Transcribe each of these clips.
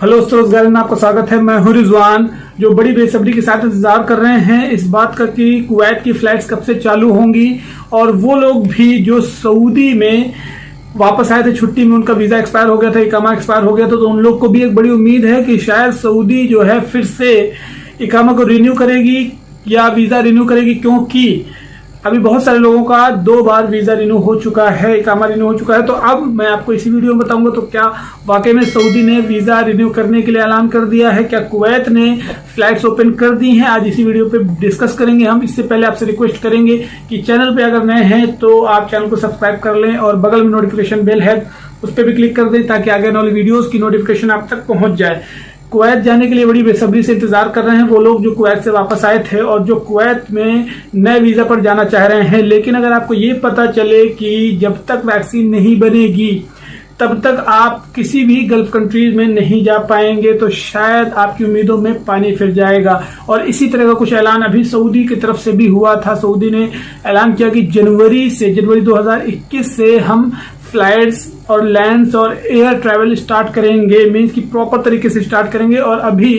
Hello रोजगार में आपका स्वागत है। मैं हूं रिजवान। जो बड़ी बेसब्री के साथ इंतजार कर रहे हैं इस बात का कि कुवैत की फ्लाइट्स कब से चालू होंगी, और वो लोग भी जो सऊदी में वापस आए थे छुट्टी में, उनका वीजा एक्सपायर हो गया था, इकामा एक्सपायर हो गया था, तो उन लोग को भी एक बड़ी उम्मीद है कि शायद सऊदी जो है फिर से इकामा को रिन्यू करेगी या वीजा रिन्यू करेगी, क्योंकि अभी बहुत सारे लोगों का 2 बार वीजा रिन्यू हो चुका है, इकामा रिन्यू हो चुका है। तो अब मैं आपको इसी वीडियो में बताऊंगा तो क्या वाकई में सऊदी ने वीजा रिन्यू करने के लिए ऐलान कर दिया है, क्या कुवैत ने फ्लाइट्स ओपन कर दी हैं, आज इसी वीडियो पे डिस्कस करेंगे हम। इससे पहले आपसे रिक्वेस्ट करेंगे कि चैनल पे अगर नए हैं तो आप चैनल को सब्सक्राइब कर लें और बगल में नोटिफिकेशन बेल है उस पर भी क्लिक कर दें ताकि आगे आने वाली वीडियोस की नोटिफिकेशन आप तक पहुंच जाए। कुवैत जाने के लिए बड़ी बेसब्री से इंतजार कर रहे हैं वो लोग जो कुवैत से वापस आए थे और जो कुवैत में नए वीजा पर जाना चाह रहे हैं। लेकिन अगर आपको ये पता चले कि जब तक वैक्सीन नहीं बनेगी तब तक आप किसी भी गल्फ कंट्रीज में नहीं जा पाएंगे, तो शायद आपकी उम्मीदों में पानी फिर जाएगा। और इसी तरह का कुछ ऐलान अभी सऊदी की तरफ से भी हुआ था। सऊदी ने ऐलान किया कि जनवरी 2021 से हम फ्लाइट्स और लैंड्स और एयर ट्रैवल स्टार्ट करेंगे, मीन्स की प्रॉपर तरीके से स्टार्ट करेंगे। और अभी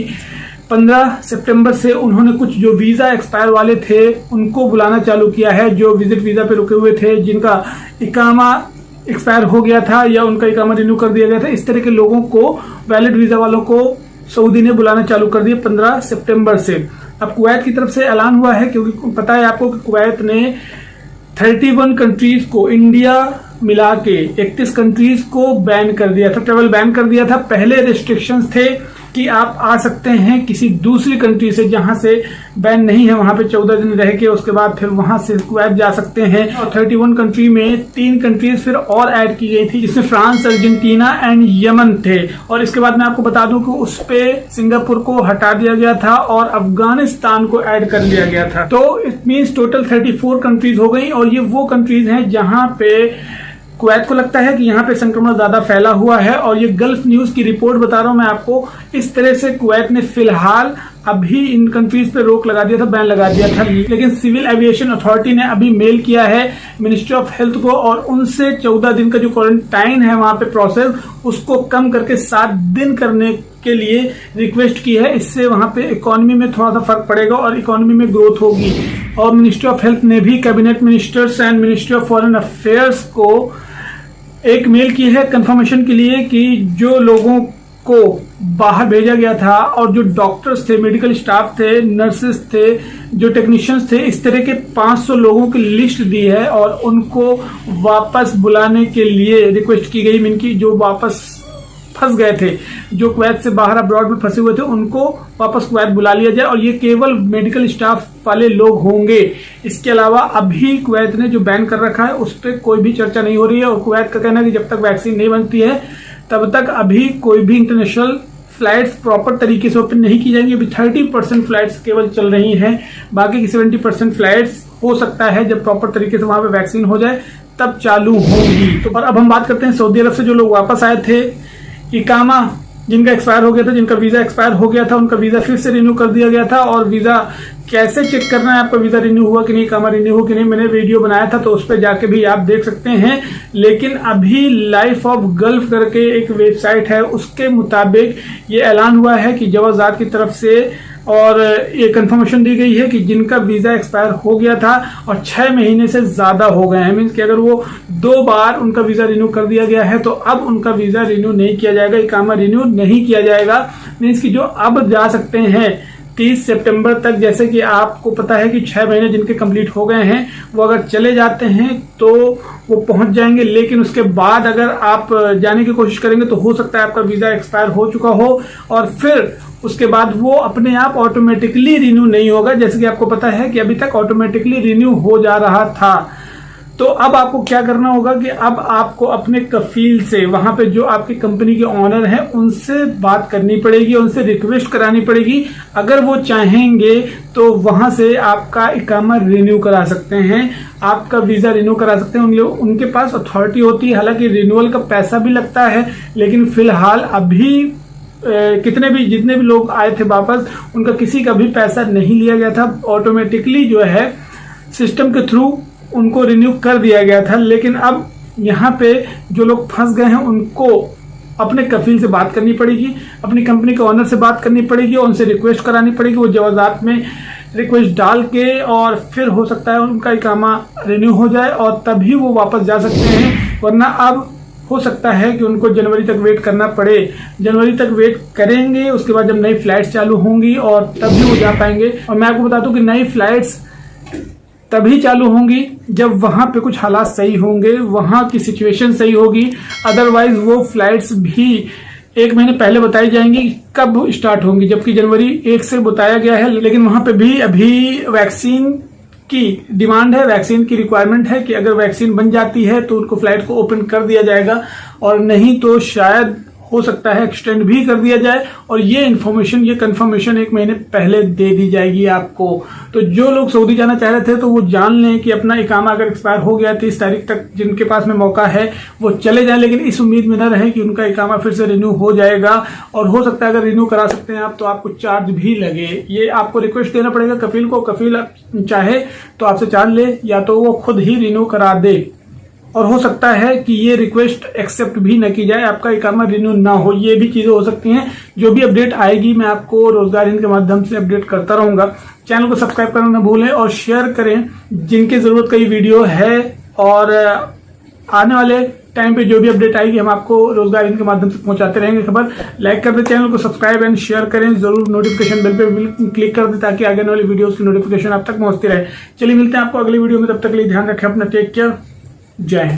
15 सितंबर से उन्होंने कुछ जो वीजा एक्सपायर वाले थे उनको बुलाना चालू किया है, जो विजिट वीजा पे रुके हुए थे, जिनका इकामा एक्सपायर हो गया था या उनका इकामा रिन्यू कर दिया गया था, इस तरह के लोगों को, वैलिड वीजा वालों को सऊदी ने बुलाना चालू कर दिया 15 सितंबर से। अब कुवैत की तरफ से ऐलान हुआ है, क्योंकि पता है आपको कि कुवैत ने 31 कंट्रीज को, इंडिया मिला के 31 कंट्रीज को बैन कर दिया था, ट्रेवल बैन कर दिया था। पहले रिस्ट्रिक्शंस थे कि आप आ सकते हैं किसी दूसरी कंट्री से जहां से बैन नहीं है, वहां पे 14 दिन रह के उसके बाद फिर वहां से कुवैत जा सकते हैं। और 31 कंट्री में 3 कंट्रीज फिर और ऐड की गई थी, जिसमें फ्रांस, अर्जेंटीना एंड यमन थे। और इसके बाद मैं आपको बता दूं कि उस पे सिंगापुर को हटा दिया गया था और अफगानिस्तान को ऐड कर लिया गया था। तो इट मीन्स टोटल 34 कंट्रीज हो गई। और ये वो कंट्रीज हैं जहां पे कुवैत को लगता है कि यहाँ पे संक्रमण ज्यादा फैला हुआ है। और ये गल्फ न्यूज की रिपोर्ट बता रहा हूं मैं आपको। इस तरह से कुवैत ने फिलहाल अभी इन कंट्रीज पे रोक लगा दिया था, बैन लगा दिया था। लेकिन सिविल एविएशन अथॉरिटी ने अभी मेल किया है मिनिस्ट्री ऑफ हेल्थ को और उनसे 14 दिन का जो क्वारंटाइन है वहां पे प्रोसेस, उसको कम करके 7 दिन करने के लिए रिक्वेस्ट की है। इससे वहां पे इकोनॉमी में थोड़ा सा फर्क पड़ेगा और इकोनॉमी में ग्रोथ होगी। और मिनिस्ट्री ऑफ हेल्थ ने भी cabinet ministers and ministry of foreign affairs को एक मेल की है कंफर्मेशन के लिए कि जो लोगों को बाहर भेजा गया था और जो डॉक्टर्स थे, मेडिकल स्टाफ थे, नर्सेस थे, जो टेक्नीशियंस थे, इस तरह के 500 लोगों की लिस्ट दी है और उनको वापस बुलाने के लिए रिक्वेस्ट की गई। इनकी जो वापस फंस गए थे, जो कुवैत से बाहर अब्रॉड में फंसे हुए थे, उनको वापस कुवैत बुला लिया जाए। और ये केवल मेडिकल स्टाफ वाले लोग होंगे। इसके अलावा अभी कुवैत ने जो बैन कर रखा है उस पर कोई भी चर्चा नहीं हो रही है। और कुवैत का कहना है कि जब तक वैक्सीन नहीं बनती है तब तक अभी कोई भी इंटरनेशनल फ्लाइट्स प्रॉपर तरीके से ओपन नहीं की जाएंगी। अभी 30% फ्लाइट्स केवल चल रही हैं, बाकी की 70% फ्लाइट्स हो सकता है जब प्रॉपर तरीके से वहां पे वैक्सीन हो जाए तब चालू होंगी। तो अब हम बात करते हैं सऊदी अरब से जो लोग वापस आए थे, इकामा जिनका एक्सपायर हो गया था, जिनका वीजा एक्सपायर हो गया था, उनका वीजा फिर से रिन्यू कर दिया गया था। और वीजा कैसे चेक करना है आपका वीजा रिन्यू हुआ कि नहीं, इकामा रिन्यू हुआ कि नहीं, मैंने वीडियो बनाया था तो उस पर जाके भी आप देख सकते हैं। लेकिन अभी लाइफ ऑफ गल्फ करके एक वेबसाइट है, उसके मुताबिक ये ऐलान हुआ है कि जवाजात की तरफ से और ये कंफर्मेशन दी गई है कि जिनका वीजा एक्सपायर हो गया था और 6 महीने से ज्यादा हो गए हैं, मीन्स कि अगर वो 2 बार उनका वीजा रिन्यू कर दिया गया है तो अब उनका वीजा रिन्यू नहीं किया जाएगा, इकामा रिन्यू नहीं किया जाएगा। मीन्स कि जो अब जा सकते हैं 30 सितंबर तक, जैसे कि आपको पता है कि 6 महीने जिनके कंप्लीट हो गए हैं वो अगर चले जाते हैं तो वो पहुंच जाएंगे। लेकिन उसके बाद अगर आप जाने की कोशिश करेंगे तो हो सकता है आपका वीजा एक्सपायर हो चुका हो और फिर उसके बाद वो अपने आप ऑटोमेटिकली रिन्यू नहीं होगा। जैसे कि आपको पता है कि अभी तक ऑटोमेटिकली रिन्यू हो जा रहा था। तो अब आपको क्या करना होगा कि अब आपको अपने कफील से, वहां पे जो आपकी कंपनी के ऑनर हैं, उनसे बात करनी पड़ेगी, उनसे रिक्वेस्ट करानी पड़ेगी। अगर वो चाहेंगे तो वहां से आपका इकामा रिन्यू करा सकते हैं, आपका वीजा रिन्यू करा सकते हैं। उनके पास अथॉरिटी होती है। हालांकि रिन्यूअल का पैसा भी लगता है, लेकिन फिलहाल अभी जितने भी लोग आए थे वापस, उनका किसी का भी पैसा नहीं लिया गया था। ऑटोमेटिकली जो है सिस्टम के थ्रू उनको रिन्यू कर दिया गया था। लेकिन अब यहाँ पे जो लोग फंस गए हैं उनको अपने कफील से बात करनी पड़ेगी, अपनी कंपनी के ऑनर से बात करनी पड़ेगी और उनसे रिक्वेस्ट करानी पड़ेगी। वो जवाजात में रिक्वेस्ट डाल के और फिर हो सकता है उनका इकामा रिन्यू हो जाए और तभी वो वापस जा सकते हैं, वरना अब हो सकता है कि उनको जनवरी तक वेट करना पड़े। जनवरी तक वेट करेंगे, उसके बाद जब नई फ्लाइट्स चालू होंगी और तभी वो जा पाएंगे। और मैं आपको बता दूं कि नई फ्लाइट्स तभी चालू होंगी जब वहां पे कुछ हालात सही होंगे, वहां की सिचुएशन सही होगी। अदरवाइज वो फ्लाइट्स भी 1 महीने पहले बताई जाएंगी कब स्टार्ट होंगी, जबकि जनवरी 1 से बताया गया है। लेकिन वहां पे भी अभी वैक्सीन की डिमांड है, वैक्सीन की रिक्वायरमेंट है कि अगर वैक्सीन बन जाती है तो उनको फ्लाइट को ओपन कर दिया जाएगा, और नहीं तो शायद हो सकता है एक्सटेंड भी कर दिया जाए। और ये इन्फॉर्मेशन, ये कंफर्मेशन 1 महीने पहले दे दी जाएगी आपको। तो जो लोग सऊदी जाना चाह रहे थे तो वो जान लें कि अपना इकामा अगर एक्सपायर हो गया 30 तारीख तक, जिनके पास में मौका है वो चले जाएं, लेकिन इस उम्मीद में न रहे कि उनका इकामा फिर से रिन्यू हो जाएगा। और हो सकता है अगर रिन्यू करा सकते हैं आप तो आपको चार्ज भी लगे। ये आपको रिक्वेस्ट देना पड़ेगा कफील को। कफील चाहे तो आपसे चार्ज ले या तो वो खुद ही रिन्यू करा दे। और हो सकता है कि ये रिक्वेस्ट एक्सेप्ट भी न की जाए, आपका इकामा रिन्यू ना हो। ये भी चीजें हो सकती हैं। जो भी अपडेट आएगी मैं आपको रोजगार हिंद के माध्यम से अपडेट करता रहूंगा। चैनल को सब्सक्राइब करना न भूलें और शेयर करें जिनकी जरूरत का ये वीडियो है। और आने वाले टाइम पे जो भी अपडेट आएगी हम आपको रोजगार हिंद के माध्यम से पहुंचाते रहेंगे खबर। लाइक कर दें चैनल को, सब्सक्राइब एंड शेयर करें जरूर। नोटिफिकेशन बेल पे क्लिक कर दें ताकि आगे आने वाली वीडियोस की नोटिफिकेशन आप तक पहुंचती रहे। चलिए मिलते हैं आपको अगली वीडियो में, तब तक के लिए ध्यान रखें अपना, टेक केयर, जय हिंद।